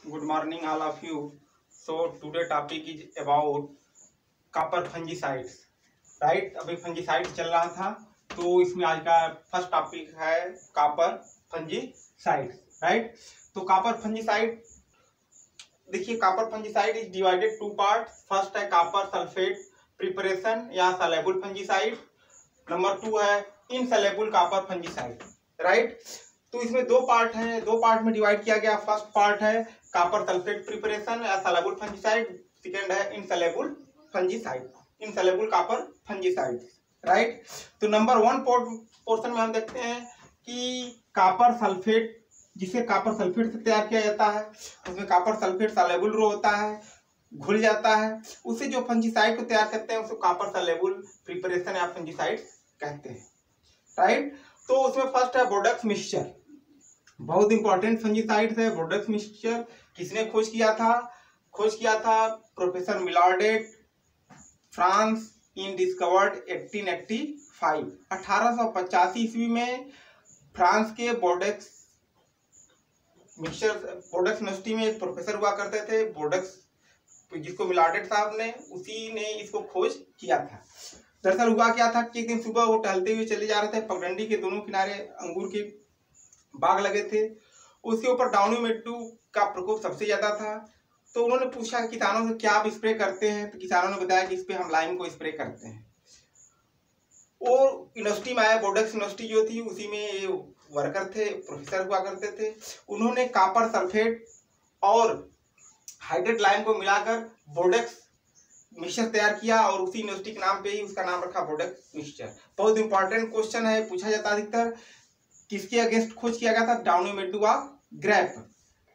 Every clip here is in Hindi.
Good morning, all of you. So today topic is about copper fungicides, right? अभी फंजीसाइड चल रहा था, तो इसमें आज का फर्स्ट टॉपिक है कॉपर फंजीसाइड, राइट? तो कॉपर फंजीसाइड, देखिए copper fungicide is divided to part. First है कॉपर सल्फेट प्रिपरेशन या सलेबल फंजीसाइड, नंबर 2 है इनसलेबल कॉपर फंजीसाइड, राइट? तो इसमें दो पार्ट हैं, दो पार्ट में डिवाइड किया गया। फर्स्ट पार्ट है कॉपर सल्फेट प्रिपरेशन या सलेबल फंजीसाइड, सेकंड है इनसलेबल फंजीसाइड, इनसलेबल कॉपर फंजीसाइड, राइट? तो नंबर 1 पोर्शन में हम देखते हैं कि कॉपर सल्फेट, जिसे कॉपर सल्फेट से तैयार किया जाता है, उसमें कॉपर सल्फेट सलेबल रो होता है, घुल जाता है। उससे जो फंजीसाइड को तैयार करते हैं उसको कॉपर सलेबल प्रिपरेशन या फंजीसाइड कहते हैं, राइट? तो उसमें फर्स्ट है बोर्डक्स मिक्सचर, बहुत इंपॉर्टेंट फंजीसाइड है बोर्डक्स मिक्सचर। किसने खोज किया था? खोज किया था प्रोफेसर मिलार्डेट, फ्रांस, इन डिस्कवर्ड 1885, 1885 ईस्वी में फ्रांस के बोर्डक्स मिक्सचर, बोर्डक्स यूनिवर्सिटी में एक प्रोफेसर हुआ करते थे बोर्डक्स, जिसको मिलार्डेट साहब ने, उसी ने इसको खोज किया था। दरअसल हुआ क्या था कि एक दिन सुबह वो टहलते हुए चले जा रहे थे, पगडंडी के दोनों किनारे अंगूर के बाग लगे थे, उसके ऊपर डाउनी मिल्ड्यू का प्रकोप सबसे ज्यादा था। तो उन्होंने पूछा किसानों से क्या आप स्प्रे करते हैं, तो किसानों ने बताया कि इस पे हम लाइम को स्प्रे करते हैं। और यूनिवर्सिटी में आया, बोर्डक्स यूनिवर्सिटी जो थी उसी में ये वर्कर थे, प्रोफेसर हुआ करते थे। उन्होंने कॉपर सल्फेट और हाइड्रेट लाइम को मिलाकर बोर्डक्स मिक्सचर तैयार किया और उसी यूनिवर्सिटी के नाम पे ही उसका नाम रखा बोर्डक्स मिक्सचर। बहुत इंपॉर्टेंट क्वेश्चन है, पूछा जाता है अधिकतर। किसके अगेंस्ट खोज किया गया था? Downy mildew of grape,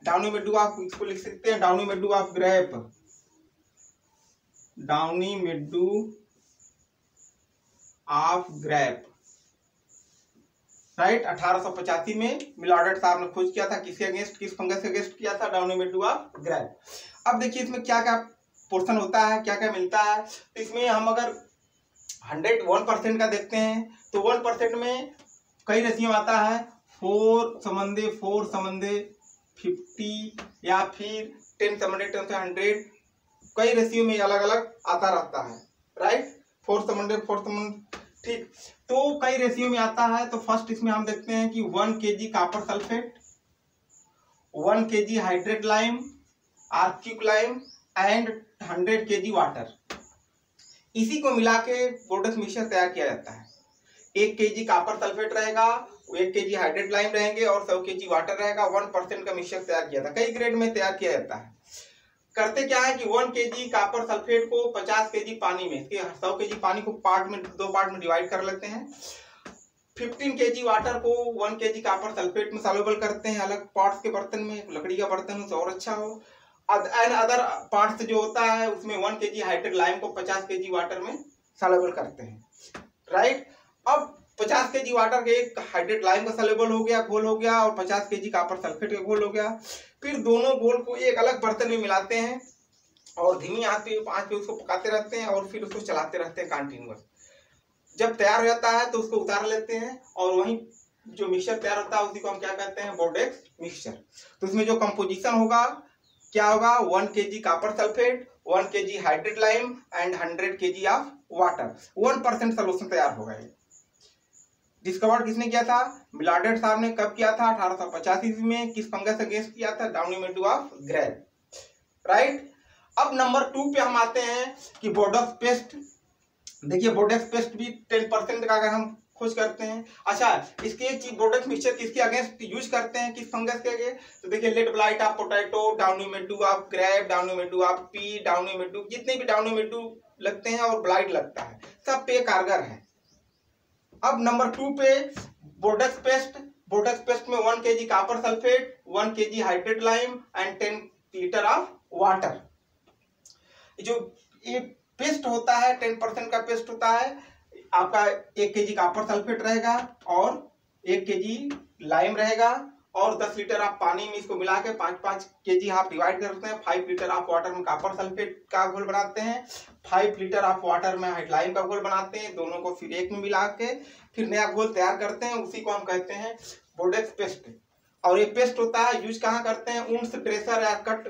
downy mildew of, इसको लिख सकते हैं downy mildew of grape, downy mildew of grape, right? 1885 में मिलार्डेट साहब ने खोज किया था। किसके अगेंस्ट, किस फंगस के अगेंस्ट किया था? Downy mildew of grape. अब देखिए इसमें क्या क्या पोर्शन होता है, क्या क्या मिलता है। तो इसमें हम अगर 101% का देखते हैं तो 1% में कई रेशियो आता है, 4:4 50 या फिर 10:10 कई रेशियो में अलग अलग आता रहता है, राइट? 4:4, ठीक। तो कई रेशियो में आता है। तो फर्स्ट इसमें हम देखते हैं कि 1 kg copper sulphate, 1 kg hydrate lime और quick lime and 100 kg water, इसी को मिला के बोर्डक्स मिक्सचर तैयार किया जाता है। 1 kg कॉपर सल्फेट रहेगा, 1 kg हाइड्रेट लाइम रहेंगे और 100 kg वाटर रहेगा। 1% का मिक्सचर तैयार किया था, कई ग्रेड में तैयार किया जाता है। करते क्या है कि 1 kg कॉपर सल्फेट को 50 kg पानी में, 100 kg पानी को दो पार्ट में डिवाइड कर लेते हैं। 15 kg वाटर को 1 kg कॉपर सल्फेट में सॉल्युबल करते हैं अलग पार्ट्स के बर्तन में, लकड़ी का बर्तन हो तो और अच्छा हो। अदर पार्ट्स जो होता है उसमें 1 kg हाइड्रेट लाइम को 50 kg वाटर में सॉल्युबल करते हैं, राइट? अब 50 kg वाटर के एक हाइड्रेट लाइम का सॉल्युबल हो गया, घोल हो गया, और 50 kg कॉपर सल्फेट का घोल हो गया। फिर दोनों घोल को एक अलग बर्तन में मिलाते हैं और धीमी आंच पे उसको पकाते रहते हैं और फिर उसको चलाते रहते हैं कंटिन्यूअस। जब तैयार हो जाता है तो उसको उतार लेते हैं और वहीं जो मिक्सचर तैयार होता है उसी को हम क्या कहते हैं? बोर्डक्स मिक्सचर। तो उसमें जो कंपोजिशन होगा क्या होगा? 1 kg copper sulphate, 1 kg hydrate lime and 100 kg of water, 1% solution तैयार होगा। डिस्कवर्ड किसने किया था? मिलार्डेट साहब ने। कब किया था? 1885 में। किस फंगस अगेंस्ट किया था? Downy mildew of grape, right? अब नंबर 2 पे हम आते हैं कि बोर्डक्स पेस्ट। देखिए बोर्डक्स पेस्ट भी 10% का अगर हम खोज करते हैं। अच्छा, इसके एक चीज, बोर्डक्स मिक्सचर किसके अगेंस्ट यूज करते हैं, किस फंगस के अगेंस्ट? तो देखिए late blight of potato, downy mildew of grape, downy mildew of pea, downy mildew, जितने भी डाउनी मिल्ड्यू लगते हैं और ब्लाइट लगता है सब पे कारगर है। अब नंबर 2 पे बोर्डक्स पेस्ट। बोर्डक्स पेस्ट में 1 kg copper sulphate, 1 kg hydrate lime and 10 litre of water. जो ये पेस्ट होता है 10% का पेस्ट होता है आपका। 1 kg कॉपर सल्फेट रहेगा और 1 kg लाइम रहेगा और 10 लीटर आप पानी में इसको मिला के 5-5 kg आप डिवाइड करते हैं। 5 लीटर ऑफ वाटर में कॉपर सल्फेट का घोल बनाते हैं, 5 लीटर ऑफ वाटर में हाइड्रोलाइम का घोल बनाते हैं। दोनों को फिर एक में मिला के फिर नया घोल तैयार करते हैं, उसी को हम कहते हैं बोर्डक्स पेस्ट। और ये पेस्ट होता है यूज कहाँ करते हैं, ऊंट ट्रेसर या कट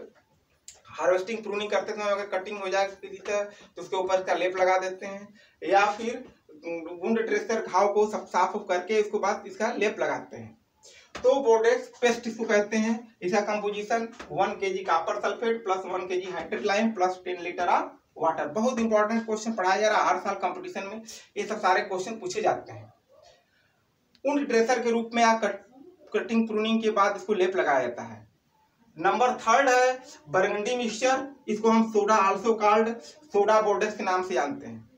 हार्वेस्टिंग प्रूनिंग करते समय अगर कटिंग हो जाए किसी तरह तो उसके ऊपर इसका लेप लगा देते हैं, या फिर वुंड ट्रेसर घाव को सब साफ करके इसके बाद इसका लेप लगाते हैं। तो बोर्डेक्स पेस्ट इसको कहते हैं। इसका composition 1 kg copper sulphate plus 1 kg hydrate lime plus 10 litre of water. बहुत इंपॉर्टेंट क्वेश्चन पढ़ाया जा रहा है हर साल कंपटीशन में, ये सब सारे क्वेश्चन पूछे जाते हैं। वुंड ट्रेसर के रूप में या कटिंग प्रूनिंग के बाद इसको लेप लगाया जाता है। नंबर 3 है बरगंडी मिक्सचर, इसको हम soda also called soda Bordeaux के नाम से जानते हैं,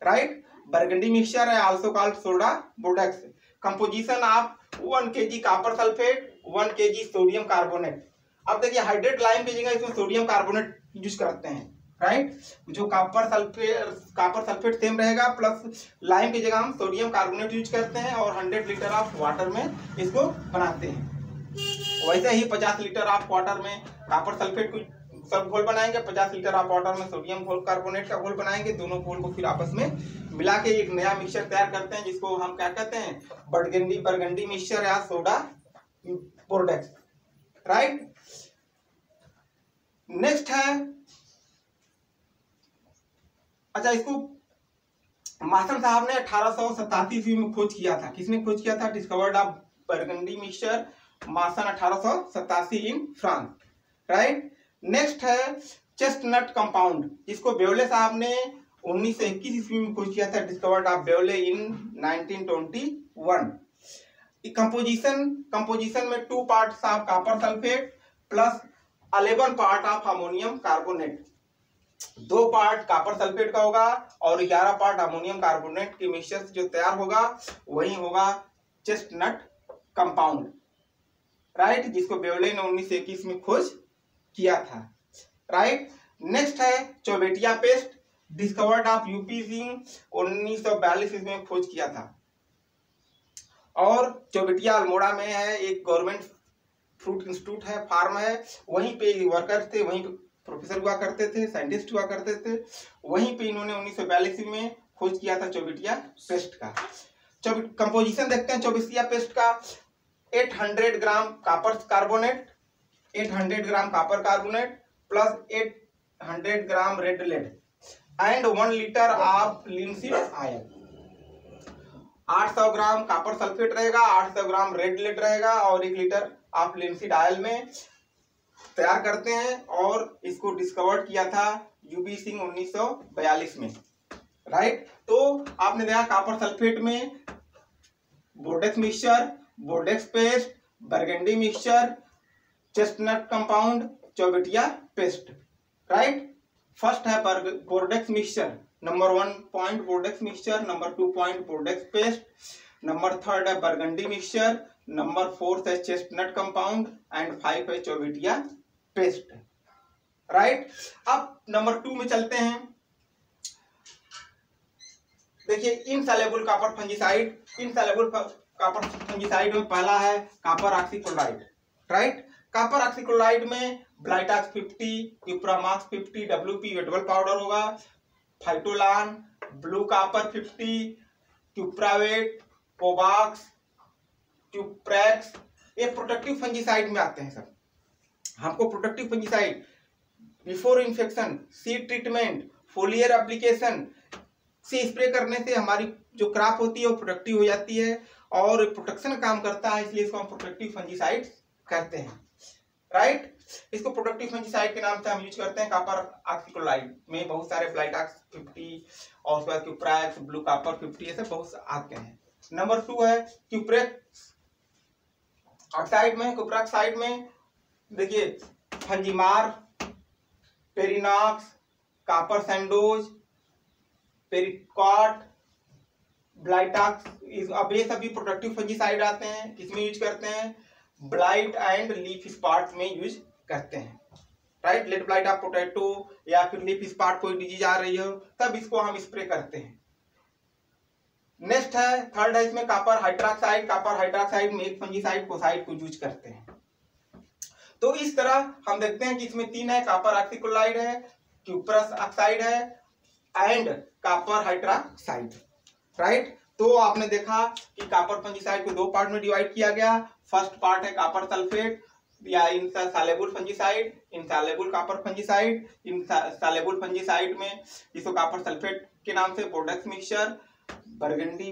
राइट। बरगंडी मिक्सचर है also called soda Bordeaux. Composition of 1 kg copper sulphate 1 kg sodium carbonate. अब देखिए हाइड्रेट लाइम की जगह इसमें सोडियम कार्बोनेट यूज करते हैं, राइट। जो कॉपर सल्फेट सेम रहेगा प्लस लाइम की जगह हम सोडियम कार्बोनेट यूज करते हैं और 100 लीटर ऑफ वाटर में इसको बनाते हैं। वैसे ही 50 लीटर ऑफ वाटर में कॉपर सल्फेट को सब घोल बनाएंगे, 50 लीटर ऑफ वाटर में सोडियम घोल कार्बोनेट का घोल बनाएंगे, दोनों घोल को फिर आपस में मिला के एक नया मिक्सचर तैयार करते हैं जिसको हम क्या कहते हैं, बरगंडी मिक्सचर या सोडा बोर्डेक्स, राइट। नेक्स्ट है, अच्छा इसको मासन साहब ने 1887 ईस्वी में खोज किया था। किसने खोज किया था? Discovered of Burgundy mixture Mason 1887 in France, right. Next है चेस्टनट कंपाउंड, जिसको बेवले साहब ने 1921 ईस्वी में खोज किया था। Discovered of Bewley in 1921। Composition में 2 parts of copper sulphate plus 11 part of ammonium carbonate. 2 part copper sulphate का होगा और 11 पार्ट अमोनियम कार्बोनेट के मिक्सचर जो तैयार होगा वही होगा चेस्टनट कंपाउंड, राइट, जिसको बेवले ने 1921 में खोज किया था, राइट। नेक्स्ट है Chaubattia paste, discovered of UP Singh 1942 में खोज किया था। और चौबेटिया अल्मोड़ा में है, एक गवर्नमेंट फ्रूट इंस्टीट्यूट है, फार्म है, वहीं पे वर्कर थे, वहीं पे प्रोफेसर हुआ करते थे, साइंटिस्ट हुआ करते थे, वहीं पे इन्होंने 1942 में खोज किया था चौबेटिया पेस्ट का। कंपोजिशन देखते हैं चौबेटिया पेस्ट का। 800 gram copper carbonate, 800 gram copper carbonate plus 800 gram red lead and 1 litre of linseed oil. 800 gram copper sulphate रहेगा, 800 ग्राम रेड लेड रहेगा और 1 लीटर ऑफ लिनसीड आयल में तैयार करते हैं और इसको डिस्कवर्ड किया था यूबी सिंह 1942 में, राइट। तो आपने देखा कॉपर सल्फेट में Bordeaux mixture, Bordeaux paste, Burgundy mixture, chestnut compound, Chaubattia paste, right. First है Bordeaux mixture, number 1 point Bordeaux mixture, number 2 point Bordeaux paste, number 3 है बरगंडी मिक्सचर, नंबर 4 है चेस्टनट कंपाउंड एंड 5 है चौबेटिया पेस्ट, राइट। अब नंबर 2 में चलते हैं। देखिए insoluble copper fungicide, insoluble copper fungicide में पहला है copper oxychloride, right. Copper oxychloride में ब्लाइटॉक्स 50, क्यूप्रामाक्स 50, WP वेटेबल पाउडर होगा, फाइटोलान, ब्लू कॉपर 50, क्यूप्रावेट, पोबाक्स, क्यूप्रैक्स, ये प्रोटेक्टिव फंजीसाइड में आते हैं सब। हमको protective fungicide before infection, seed treatment, फोलियर application से स्प्रे करने से हमारी जो क्रॉप होती है वो प्रोटेक्टिव हो जाती है और प्रोटेक्शन काम करता है, इसलिए इसको हम प्रोटेक्टिव फंजीसाइड कहते हैं, राइट। इसको प्रोटेक्टिव फंजीसाइड के नाम से हम यूज करते हैं। कॉपर ऑक्सीक्लोराइड में बहुत सारे ब्लाइटॉक्स 50 और उसके बाद क्यूप्रैक्स, ब्लू कॉपर 50 ऐसे बहुत आते हैं। नंबर 2 है क्यूप्रेक्स ऑक्साइड में, क्यूप्रॉक्साइड में देखिए फंजीमार, पेरिनॉक्स, कॉपर सैंडोज, पेरिकॉट, ब्लाइटॉक्स, अब ये सभी प्रोटेक्टिव फंजीसाइड आते हैं। किसमें यूज करते हैं? ब्लाइट एंड लीफ स्पॉट में यूज करते हैं, right. Late blight of potato या फिर लीफ स्पॉट कोई डिजीज आ रही हो तब इसको हम स्प्रे करते हैं। नेक्स्ट है 3rd है इसमें कॉपर हाइड्रोक्साइड। कॉपर हाइड्रोक्साइड में एक फंजीसाइड कोसाइड को यूज करते हैं। तो इस तरह हम देखते हैं कि इसमें 3 है, कॉपर ऑक्सीक्लोराइड है, क्यूप्रस ऑक्साइड है एंड कॉपर हाइड्रोक्साइड, राइट। तो आपने देखा कि कॉपर फंजीसाइड को दो पार्ट में डिवाइड किया गया। फर्स्ट पार्ट है कॉपर सल्फेट या insoluble fungicide, insoluble copper fungicide. Insoluble fungicide में जिसको कॉपर सल्फेट के नाम से Bordeaux mixture, Burgundy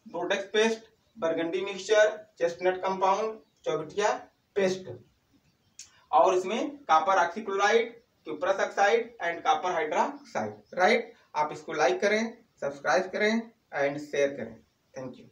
Bordeaux paste, Burgundy mixture, chestnut compound, Chaubattia paste, और इसमें copper oxychloride, cuprous oxide and copper hydroxide. Right, आप इसको लाइक करें, सब्सक्राइब करें एंड शेयर करें। Thank you.